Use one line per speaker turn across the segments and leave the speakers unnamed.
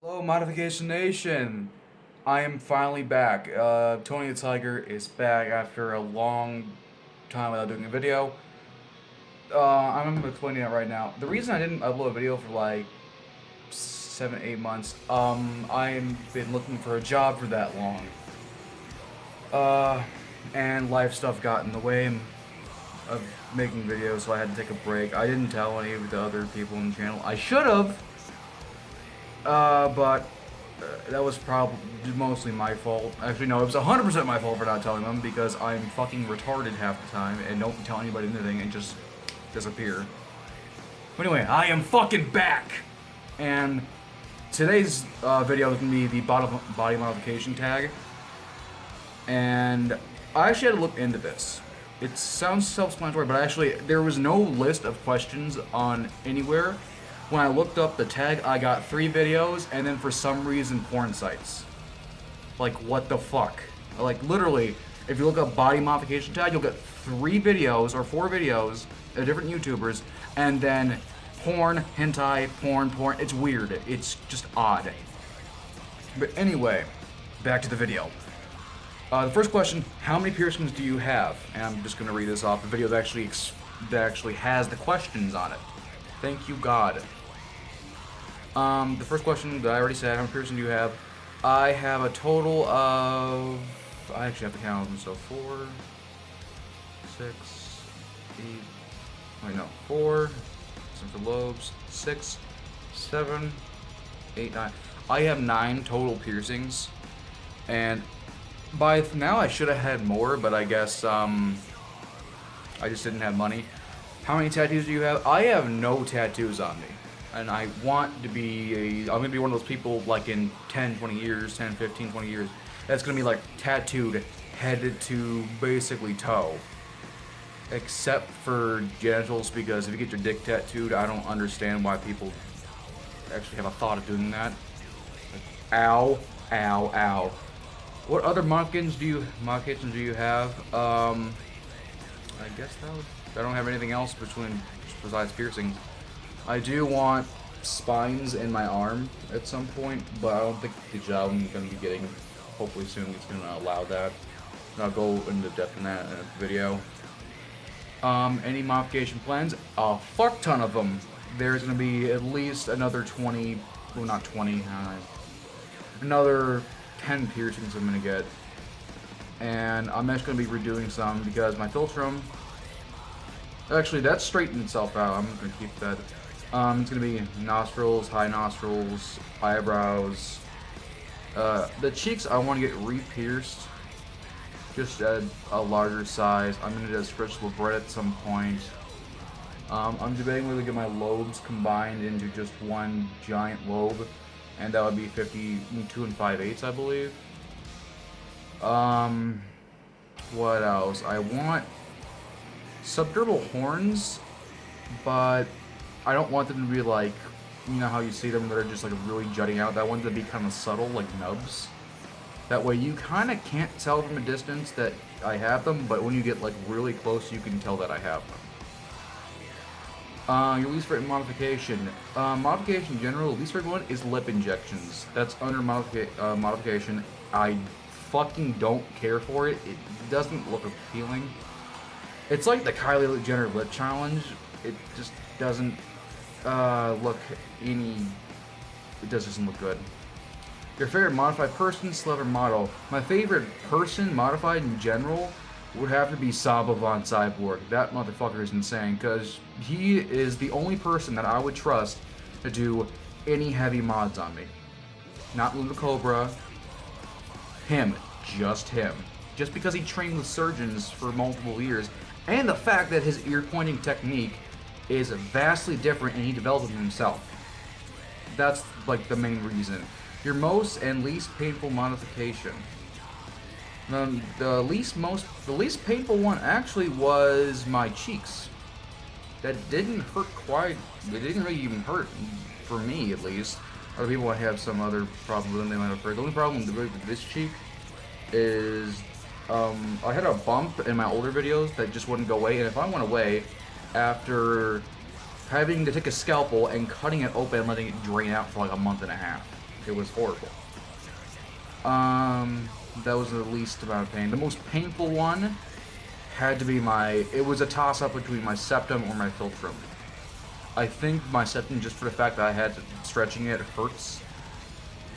Hello, Modification Nation. I am finally back. TonyTheTigerr is back after a long time without doing a video. I'm explaining it right now. The reason I didn't upload a video for like 7, 8 months, I've been looking for a job for that long. Uh, and life stuff got in the way of making videos, so I had to take a break. I didn't tell any of the other people on the channel. I should have, but that was probably mostly my fault. Actually, no, it was 100% my fault for not telling them because I'm fucking retarded half the time and don't tell anybody anything and just disappear. But anyway, I am fucking back! And today's video is going to be the body modification tag. And I actually had to look into this. It sounds self-explanatory, but actually, there was no list of questions on anywhere. When I looked up the tag, I got 3 videos, and then for some reason, porn sites. Like, what the fuck? Like, literally, if you look up body modification tag, you'll get 3 videos, or 4 videos, of different YouTubers, and then porn, hentai, porn. It's weird. It's just odd. But anyway, back to the video. The first question, how many piercings do you have? And I'm just going to read this off. The video that actually has the questions on it. Thank you, God. The first question that I already said, how many piercings do you have? I have a total of... I actually have to count them, so 4, 6, 8... Wait, no, 4, some for lobes, 6, 7, 8, 9. I have 9 total piercings, and by now I should have had more, but I guess, I just didn't have money. How many tattoos do you have? I have no tattoos on me. And I want to be I'm going to be one of those people like in 10, 20 years, 10, 15, 20 years, that's going to be like tattooed head to basically toe. Except for genitals, because if you get your dick tattooed, I don't understand why people actually have a thought of doing that. Like, ow, ow, ow. What other modifications do you have? I guess I don't have anything else besides piercings. I do want spines in my arm at some point, but I don't think the job I'm going to be getting, hopefully soon, is going to allow that. And I'll go into depth in that in a video. Any modification plans? A fuck ton of them. There's going to be at least another 20, well not 20, another 10 piercings I'm going to get. And I'm just going to be redoing some because my philtrum, actually that straightened itself out. I'm going to keep that. It's going to be nostrils, high nostrils, eyebrows. The cheeks I want to get re-pierced, just at a larger size. I'm going to do a stretchable bread at some point. I'm debating whether to get my lobes combined into just one giant lobe, and that would be 52 5/8, I believe. What else? I want subdermal horns, but I don't want them to be like, you know how you see them that are just like really jutting out. I want them to be kind of subtle, like nubs. That way you kind of can't tell from a distance that I have them, but when you get like really close, you can tell that I have them. Your least favorite modification. Modification in general, the least favorite one is lip injections. That's under modification. I fucking don't care for it. It doesn't look appealing. It's like the Kylie Jenner lip challenge. It just doesn't look any... It just doesn't look good. Your favorite modified person, celeb, or model? My favorite person, modified in general, would have to be Saba Von Cyborg. That motherfucker is insane, because he is the only person that I would trust to do any heavy mods on me. Not Luna Cobra. Him. Just him. Just because he trained with surgeons for multiple years, and the fact that his ear-pointing technique is vastly different and he developed it himself. That's like the main reason. Your most and least painful modification. The least painful one actually was my cheeks. That didn't hurt quite. It didn't really even hurt for me, at least. Other people might have some other problem with them. They might have hurt. The only problem with this cheek is I had a bump in my older videos that just wouldn't go away, and if I went away after having to take a scalpel and cutting it open and letting it drain out for like a month and a half. It was horrible. That was the least amount of pain. The most painful one had to be it was a toss-up between my septum or my philtrum. I think my septum, just for the fact that I had stretching it, hurts.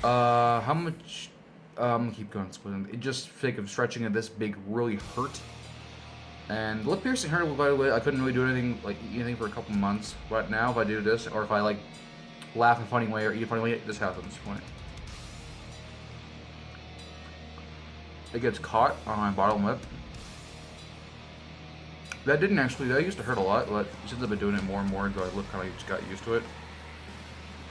How much? I'm gonna keep going. It just think of stretching it this big really hurt. And lip piercing hurt, by the way. I couldn't really do anything for a couple months. But now, if I do this, or if I laugh in a funny way or eat a funny way, this happens. It gets caught on my bottom lip. That used to hurt a lot, but since I've been doing it more and more, my lip kind of just got used to it.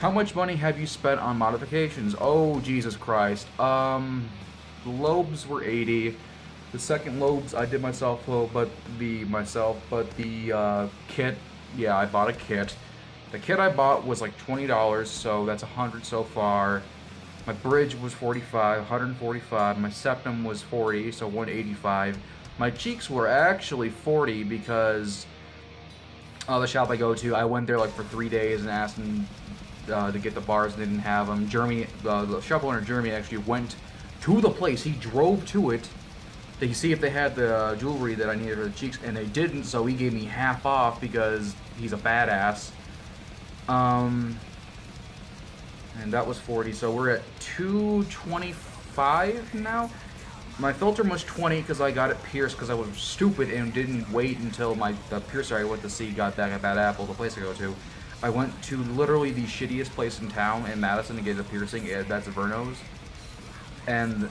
How much money have you spent on modifications? Oh, Jesus Christ. The lobes were 80. The second lobes I did myself, but the kit, yeah, I bought a kit. The kit I bought was like $20, so that's $100 so far. My bridge was $145. My septum was $40, so $185. My cheeks were actually $40 because the shop I go to, I went there for 3 days and asked them to get the bars, and they didn't have them. Jeremy, the shop owner Jeremy, actually went to the place. He drove to it to see if they had the jewelry that I needed for the cheeks, and they didn't, so he gave me half off because he's a badass. And that was 40, so we're at 225 now. My philtrum was 20 because I got it pierced because I was stupid and didn't wait until the piercer I went to see got that at Bad Apple, the place I go to. I went to literally the shittiest place in town in Madison to get a piercing. That's Verno's. And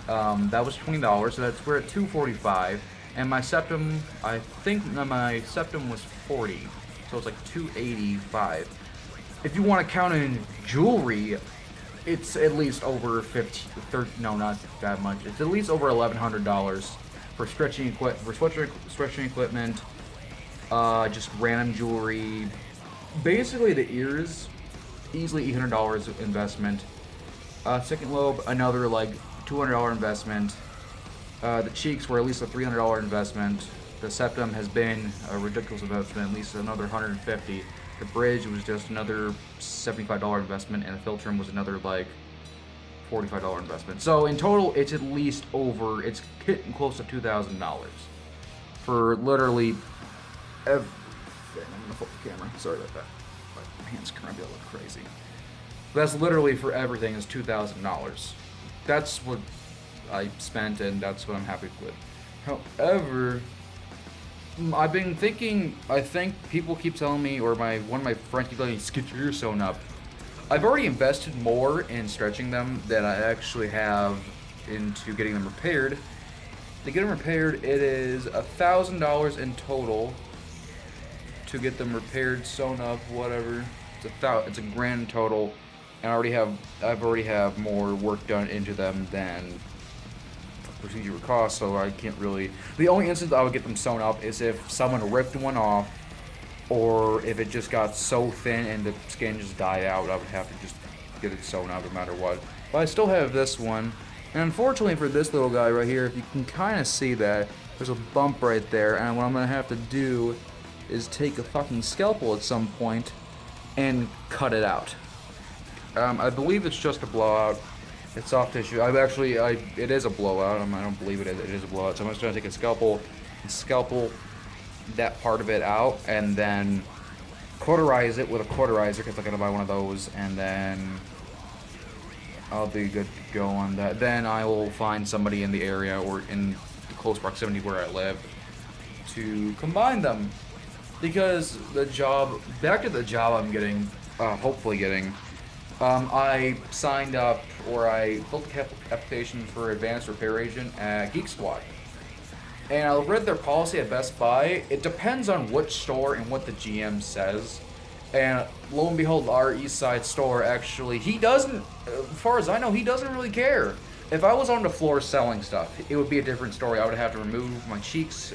that was $20, so we're at 245. And my septum, I think my septum was 40, so it's like 285. If you want to count in jewelry, it's at least over 30, no, not that much. It's at least over $1,100 for stretching equipment, just random jewelry. Basically, the ears, easily $800 investment. Second lobe, another $200 investment. The cheeks were at least a $300 investment. The septum has been a ridiculous investment, at least another $150. The bridge was just another $75 investment, and the philtrum was another $45 investment. So in total, it's at least it's getting close to $2,000 for literally everything. I'm gonna flip the camera. Sorry about that. My hands currently look crazy. That's literally for everything is $2,000. That's what I spent, and that's what I'm happy with. However, I've been thinking, I think people keep telling me, or one of my friends keep telling me, get your ears sewn up. I've already invested more in stretching them than I actually have into getting them repaired. To get them repaired, it is $1,000 in total to get them repaired, sewn up, whatever. It's a grand total, and I've already have more work done into them than procedure would cost, so I can't really. The only instance I would get them sewn up is if someone ripped one off, or if it just got so thin and the skin just died out. I would have to just get it sewn up no matter what. But I still have this one, and unfortunately for this little guy right here, if you can kind of see that, there's a bump right there, and what I'm gonna have to do is take a fucking scalpel at some point and cut it out. I believe it's just a blowout. It's soft tissue. It is a blowout. I don't believe it is. It is a blowout. So I'm just gonna take a scalpel and scalpel that part of it out, and then cauterize it with a cauterizer because I'm gonna buy one of those, and then I'll be good to go on that. Then I will find somebody in the area or in the close proximity where I live to combine them, because back to the job I'm getting, hopefully getting. I signed up, or I filled the application for advanced repair agent at Geek Squad. And I read their policy at Best Buy. It depends on which store and what the GM says. And lo and behold, our East Side store actually, he doesn't, as far as I know, he doesn't really care. If I was on the floor selling stuff, it would be a different story. I would have to remove my cheeks.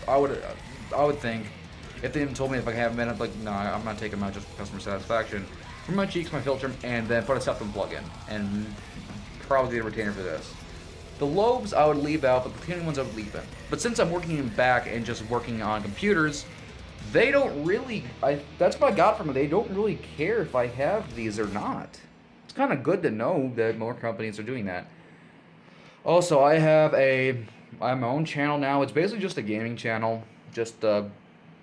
I would think, if they even told me if I have them in, I'd be like, no, I'm not taking them out just for customer satisfaction. For my cheeks, my philtrum, and then put a septum plug in, and probably get a retainer for this. The lobes I would leave out, but the thin ones I would leave in. But since I'm working in back and just working on computers, they don't really, that's what I got from it. They don't really care if I have these or not. It's kind of good to know that more companies are doing that. Also, I have my own channel now. It's basically just a gaming channel. Just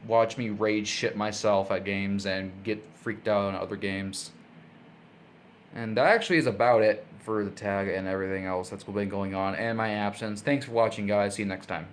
watch me rage shit myself at games and get freaked out on other games. And that actually is about it for the tag and everything else that's been going on and my absence. Thanks for watching, guys. See you next time.